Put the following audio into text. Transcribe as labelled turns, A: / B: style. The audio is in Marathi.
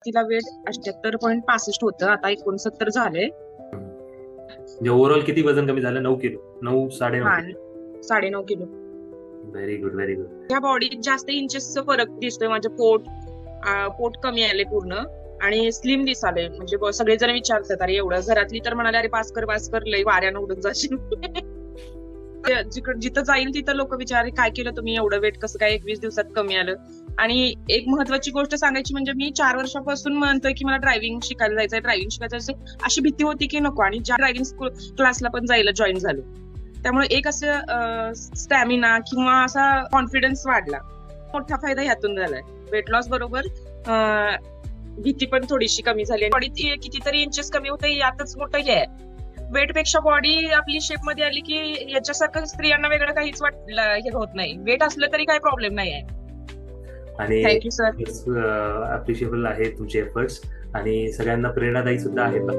A: तिला वेट 78.65 होतं, आता 69 झालंय.
B: म्हणजे ओव्हरऑल किती वजन कमी झालं? 9 किलो, 9 9.5
A: हा,
B: kilo.
A: 9.5 kilo.
B: Very good, very good.
A: या बॉडीत जास्त इंचेसचा फरक दिसतोय. माझं पोट कमी आले पूर्ण आणि स्लिम दिसाले. म्हणजे सगळेजण विचारतात, अरे एवढं. घरातली तर म्हणाले, अरे पास कर लय वाऱ्यानं उडून जाशील. जिथं जाईल तिथं लोक विचारले, काय केलं तुम्ही, एवढं वेट कसं काय 21 दिवसात कमी आलं. आणि एक महत्वाची गोष्ट सांगायची म्हणजे, मी 4 वर्षापासून म्हणतोय की मला ड्रायव्हिंग शिकायला जायचंय, ड्रायव्हिंग शिकायचं असेल. अशी भीती होती की नको, आणि ज्या ड्रायव्हिंग क्लासला पण जायला जॉईन झालो. त्यामुळे एक असं स्टॅमिना किंवा असा कॉन्फिडन्स वाढला. मोठा फायदा ह्यातून झालाय. वेट लॉस बरोबर भीती पण थोडीशी कमी झाली. बॉडीत कितीतरी इंचेस कमी होते, यातच मोठं हे आहे. वेट पेक्षा बॉडी आपली शेप मध्ये आली की याच्यासारखं स्त्रियांना वेगळं काहीच हे होत नाही. वेट असलं तरी काही प्रॉब्लेम नाही आहे.
B: आणि
A: थँक्यू सर.
B: अप्रिशिएबल आहे तुमचे एफर्ट्स, आणि सगळ्यांना प्रेरणादायी सुद्धा आहेत.